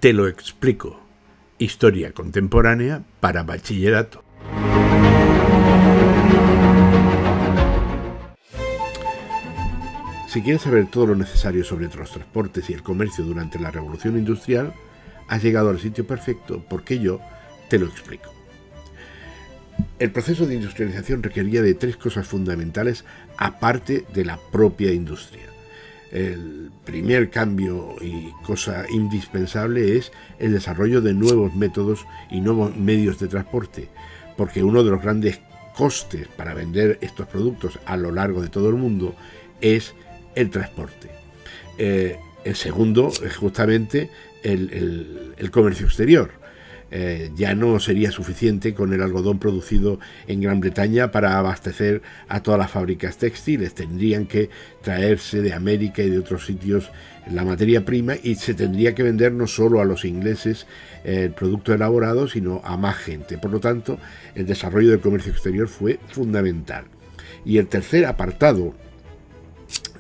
Te lo explico. Historia contemporánea para bachillerato. Si quieres saber todo lo necesario sobre los transportes y el comercio durante la Revolución Industrial, has llegado al sitio perfecto porque yo te lo explico. El proceso de industrialización requería de tres cosas fundamentales aparte de la propia industria. El primer cambio y cosa indispensable es el desarrollo de nuevos métodos y nuevos medios de transporte, porque uno de los grandes costes para vender estos productos a lo largo de todo el mundo es el transporte. El segundo es justamente el comercio exterior. Ya no sería suficiente con el algodón producido en Gran Bretaña para abastecer a todas las fábricas textiles. Tendrían que traerse de América y de otros sitios la materia prima y se tendría que vender no solo a los ingleses el producto elaborado, sino a más gente. Por lo tanto, el desarrollo del comercio exterior fue fundamental. Y el tercer apartado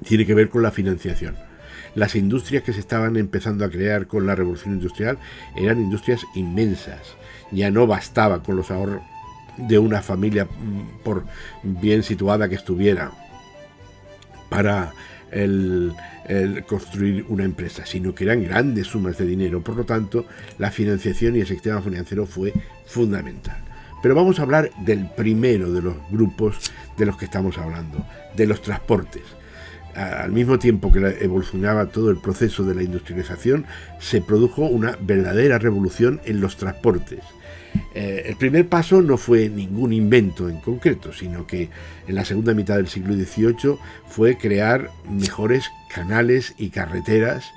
tiene que ver con la financiación. Las industrias que se estaban empezando a crear con la Revolución Industrial eran industrias inmensas. Ya no bastaba con los ahorros de una familia, por bien situada que estuviera, para el construir una empresa, sino que eran grandes sumas de dinero. Por lo tanto, la financiación y el sistema financiero fue fundamental. Pero vamos a hablar del primero de los grupos de los que estamos hablando, de los transportes. Al mismo tiempo que evolucionaba todo el proceso de la industrialización, se produjo una verdadera revolución en los transportes. El primer paso no fue ningún invento en concreto, sino que en la segunda mitad del siglo XVIII fue crear mejores canales y carreteras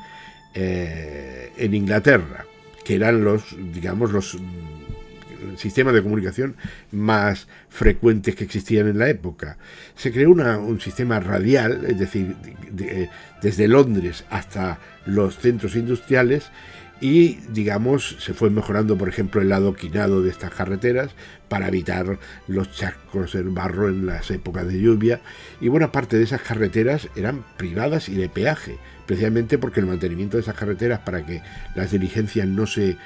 en Inglaterra, que eran los sistemas de comunicación más frecuentes que existían en la época. Se creó un sistema radial, es decir, desde Londres hasta los centros industriales, y se fue mejorando, por ejemplo, el adoquinado de estas carreteras para evitar los charcos, el barro en las épocas de lluvia, y buena parte de esas carreteras eran privadas y de peaje, precisamente porque el mantenimiento de esas carreteras, para que las diligencias no se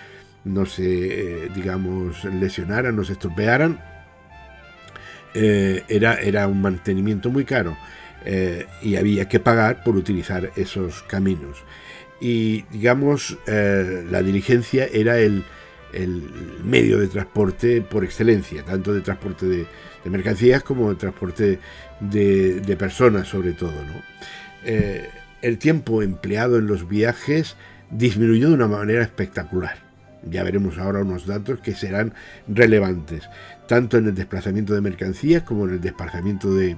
lesionaran, no se estropearan, era un mantenimiento muy caro, y había que pagar por utilizar esos caminos. Y la diligencia era el medio de transporte por excelencia, tanto de transporte de mercancías como de transporte de personas, sobre todo, ¿no? El tiempo empleado en los viajes disminuyó de una manera espectacular. Ya veremos ahora unos datos que serán relevantes, tanto en el desplazamiento de mercancías como en el desplazamiento de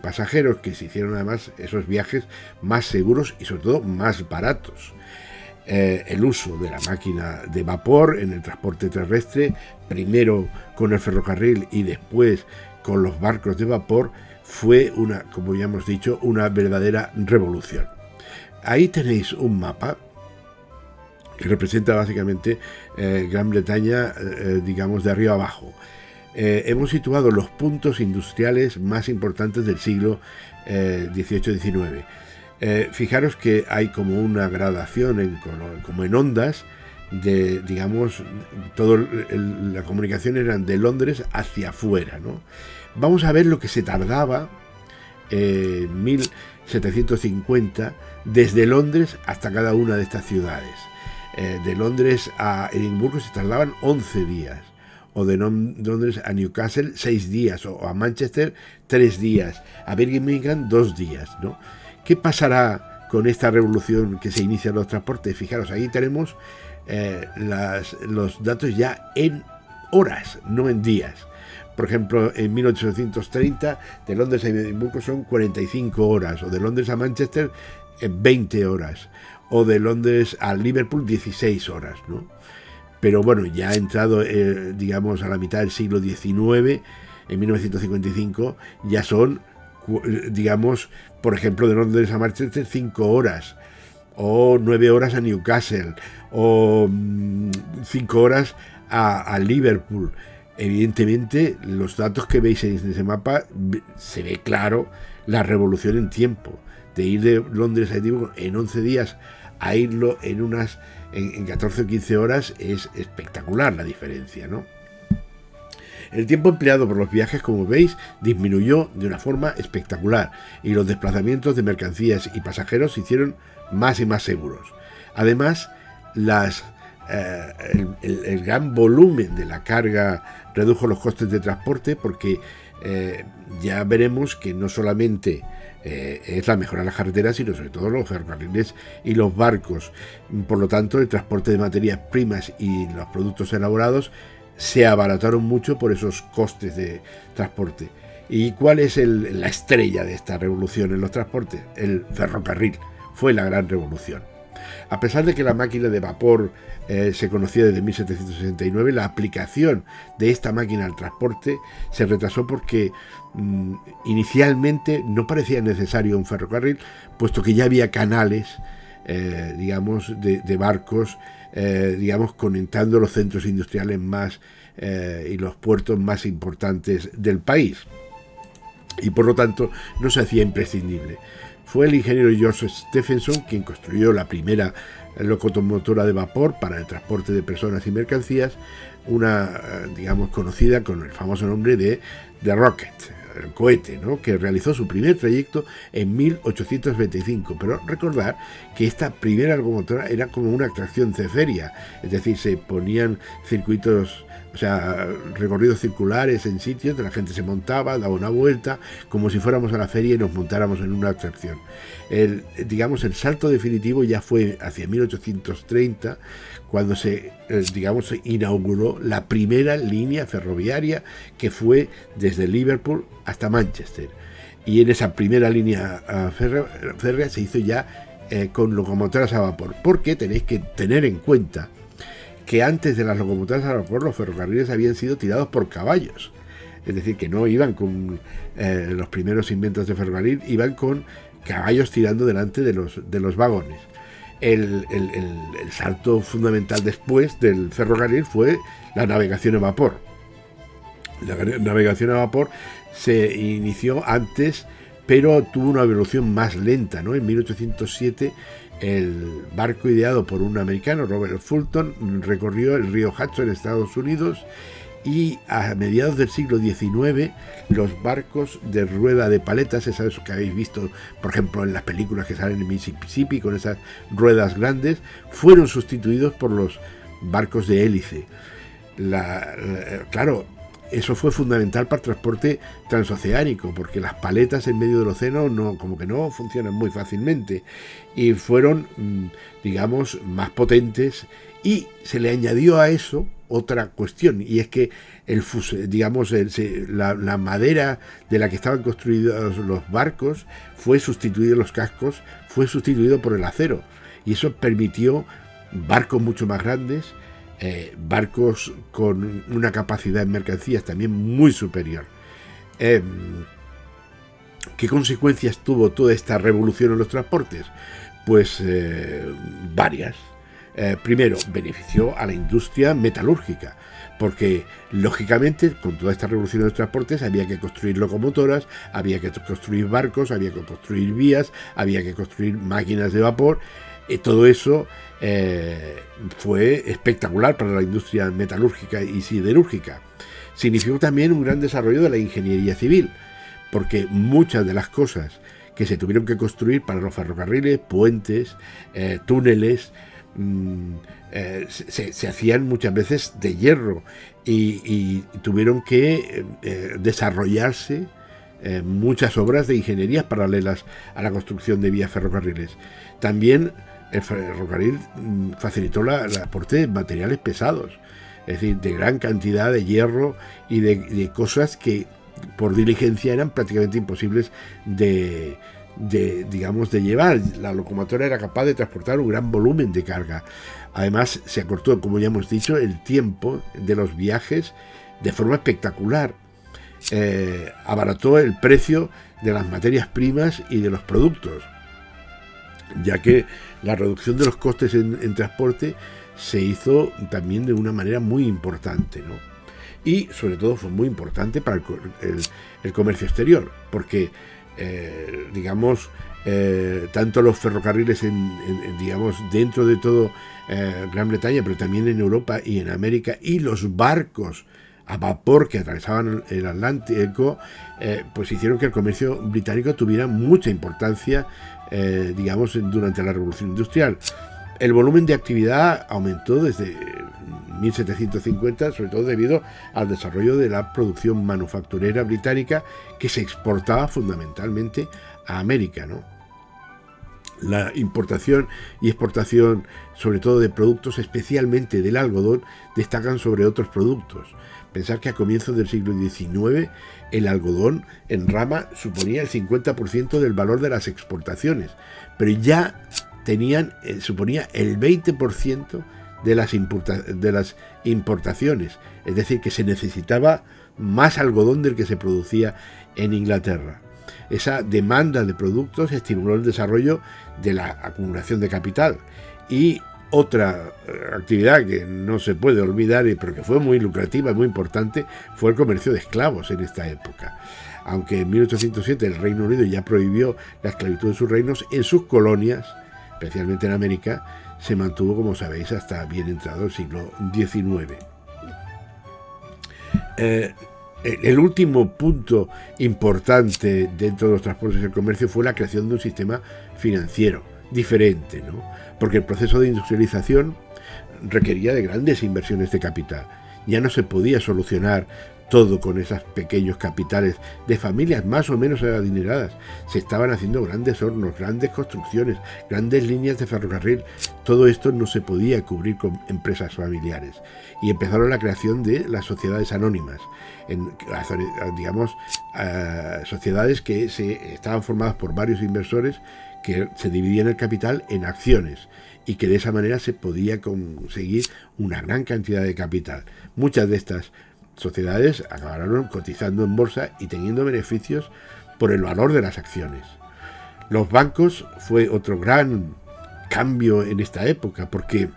pasajeros, que se hicieron además esos viajes más seguros y sobre todo más baratos. El uso de la máquina de vapor en el transporte terrestre, primero con el ferrocarril y después con los barcos de vapor, fue como ya hemos dicho, una verdadera revolución. Ahí tenéis un mapa que representa básicamente Gran Bretaña, de arriba abajo. Hemos situado los puntos industriales más importantes del siglo XVIII-XIX. Fijaros que hay como una gradación, como en ondas, la comunicación eran de Londres hacia afuera, ¿no? Vamos a ver lo que se tardaba en 1750 desde Londres hasta cada una de estas ciudades. De Londres a Edimburgo se tardaban 11 días, o de Londres a Newcastle 6 días, o a Manchester 3 días, a Birmingham 2 días, ¿no? ¿Qué pasará con esta revolución que se inicia en los transportes? Fijaros, ahí tenemos los datos ya en horas, no en días. Por ejemplo, en 1830 de Londres a Edimburgo son 45 horas, o de Londres a Manchester 20 horas, o de Londres a Liverpool 16 horas, ¿no? Pero bueno, ya ha entrado, a la mitad del siglo XIX, en 1955, ya son, por ejemplo, de Londres a Manchester 5 horas, o 9 horas a Newcastle, o 5 horas a Liverpool. Evidentemente, los datos que veis en ese mapa, se ve claro la revolución en tiempo, de ir de Londres a Edimburgo en 11 días a irlo en 14 o 15 horas es espectacular la diferencia, ¿no? El tiempo empleado por los viajes, como veis, disminuyó de una forma espectacular y los desplazamientos de mercancías y pasajeros se hicieron más y más seguros. Además, el gran volumen de la carga redujo los costes de transporte porque ya veremos que no solamente es la mejora de las carreteras, sino sobre todo los ferrocarriles y los barcos. Por lo tanto, el transporte de materias primas y los productos elaborados se abarataron mucho por esos costes de transporte. ¿Y cuál es la estrella de esta revolución en los transportes? El ferrocarril. Fue la gran revolución. A pesar de que la máquina de vapor se conocía desde 1769, la aplicación de esta máquina al transporte se retrasó porque inicialmente no parecía necesario un ferrocarril, puesto que ya había canales, de barcos, conectando los centros industriales más y los puertos más importantes del país. Y por lo tanto no se hacía imprescindible. Fue el ingeniero Joseph Stephenson quien construyó la primera locomotora de vapor para el transporte de personas y mercancías, conocida con el famoso nombre de The Rocket, el cohete, ¿no?, que realizó su primer trayecto en 1825. Pero recordar que esta primera locomotora era como una atracción feria, es decir, se ponían circuitos, recorridos circulares en sitios donde la gente se montaba, daba una vuelta, como si fuéramos a la feria y nos montáramos en una atracción. El salto definitivo ya fue hacia 1830, cuando se inauguró la primera línea ferroviaria, que fue desde Liverpool hasta Manchester. Y en esa primera línea férrea se hizo ya con locomotoras a vapor, porque tenéis que tener en cuenta que antes de las locomotoras a vapor los ferrocarriles habían sido tirados por caballos. Es decir, que no iban con los primeros inventos de ferrocarril, iban con caballos tirando delante de los vagones. El salto fundamental después del ferrocarril fue la navegación a vapor. La navegación a vapor se inició antes, pero tuvo una evolución más lenta, ¿no? En 1807 el barco ideado por un americano, Robert Fulton, recorrió el río Hudson en Estados Unidos, y a mediados del siglo XIX los barcos de rueda de paletas, esos que habéis visto por ejemplo en las películas que salen en Mississippi con esas ruedas grandes, fueron sustituidos por los barcos de hélice. Claro, eso fue fundamental para el transporte transoceánico, porque las paletas en medio del océano no funcionan muy fácilmente, y fueron, más potentes. Y se le añadió a eso otra cuestión, y es que la madera de la que estaban construidos los barcos fue sustituido, los cascos fue sustituido por el acero, y eso permitió barcos mucho más grandes, barcos con una capacidad en mercancías también muy superior. ¿Qué consecuencias tuvo toda esta revolución en los transportes? Pues varias. Primero, benefició a la industria metalúrgica, porque lógicamente con toda esta revolución de los transportes había que construir locomotoras, había que construir barcos, había que construir vías, había que construir máquinas de vapor. Todo eso fue espectacular para la industria metalúrgica y siderúrgica. Significó también un gran desarrollo de la ingeniería civil, porque muchas de las cosas que se tuvieron que construir para los ferrocarriles, puentes, túneles, se hacían muchas veces de hierro, y tuvieron que desarrollarse muchas obras de ingeniería paralelas a la construcción de vías ferrocarriles. También el ferrocarril facilitó el aporte de materiales pesados, es decir, de gran cantidad de hierro y de cosas que por diligencia eran prácticamente imposibles de llevar. La locomotora era capaz de transportar un gran volumen de carga. Además, se acortó, como ya hemos dicho, el tiempo de los viajes de forma espectacular. Abarató el precio de las materias primas y de los productos, ya que la reducción de los costes en transporte se hizo también de una manera muy importante, ¿no? Y sobre todo fue muy importante para el comercio exterior, porque digamos, tanto los ferrocarriles digamos, dentro de todo Gran Bretaña, pero también en Europa y en América, y los barcos a vapor que atravesaban el Atlántico, pues hicieron que el comercio británico tuviera mucha importancia, digamos, durante la Revolución Industrial. El volumen de actividad aumentó desde 1750, sobre todo debido al desarrollo de la producción manufacturera británica, que se exportaba fundamentalmente a América, ¿no? La importación y exportación, sobre todo de productos, especialmente del algodón, destacan sobre otros productos. Pensar que a comienzos del siglo XIX el algodón en rama suponía el 50% del valor de las exportaciones, pero ya suponía el 20% de las importaciones, es decir, que se necesitaba más algodón del que se producía en Inglaterra. Esa demanda de productos estimuló el desarrollo de la acumulación de capital. Y otra actividad que no se puede olvidar, pero que fue muy lucrativa y muy importante, fue el comercio de esclavos en esta época. Aunque en 1807 el Reino Unido ya prohibió la esclavitud en sus reinos, en sus colonias, especialmente en América, se mantuvo, como sabéis, hasta bien entrado el siglo XIX. El último punto importante dentro de los transportes y el comercio fue la creación de un sistema financiero diferente, ¿no? Porque el proceso de industrialización requería de grandes inversiones de capital. Ya no se podía solucionar todo con esos pequeños capitales de familias más o menos adineradas. Se estaban haciendo grandes hornos, grandes construcciones, grandes líneas de ferrocarril. Todo esto no se podía cubrir con empresas familiares. Y empezaron la creación de las sociedades anónimas, digamos, sociedades que estaban formadas por varios inversores que se dividían el capital en acciones, y que de esa manera se podía conseguir una gran cantidad de capital. Muchas de estas sociedades acabaron cotizando en bolsa y teniendo beneficios por el valor de las acciones. Los bancos fue otro gran cambio en esta época, porque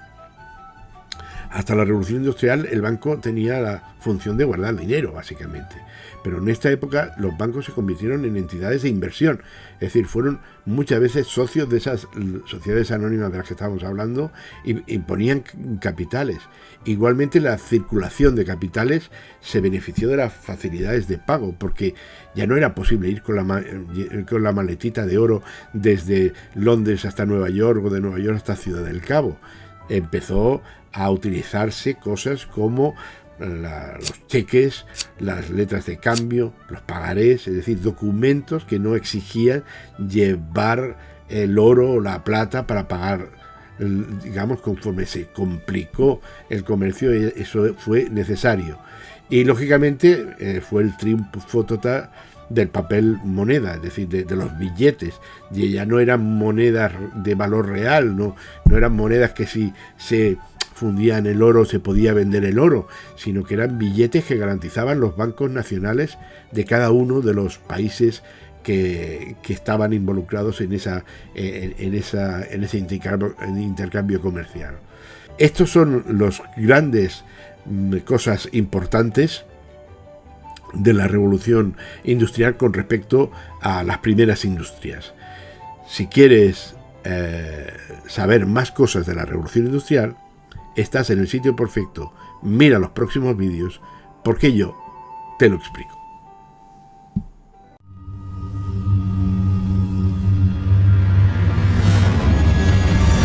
hasta la Revolución Industrial el banco tenía la función de guardar dinero, básicamente. Pero en esta época los bancos se convirtieron en entidades de inversión, es decir, fueron muchas veces socios de esas sociedades anónimas de las que estábamos hablando, y ponían capitales. Igualmente la circulación de capitales se benefició de las facilidades de pago, porque ya no era posible ir con la maletita de oro desde Londres hasta Nueva York o de Nueva York hasta Ciudad del Cabo. Empezó a utilizarse cosas como los cheques, las letras de cambio, los pagarés, es decir, documentos que no exigían llevar el oro o la plata para pagar. Digamos, conforme se complicó el comercio, eso fue necesario. Y lógicamente fue el triunfo total del papel moneda, es decir, de los billetes. Y ya no eran monedas de valor real, no eran monedas que si se fundían el oro se podía vender el oro, sino que eran billetes que garantizaban los bancos nacionales de cada uno de los países que estaban involucrados en ese intercambio comercial. Estos son los grandes cosas importantes de la revolución industrial con respecto a las primeras industrias. Si quieres saber más cosas de la revolución industrial, estás en el sitio perfecto. Mira los próximos vídeos, porque yo te lo explico.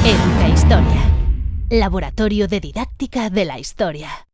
Educa Historia, Laboratorio de Didáctica de la Historia.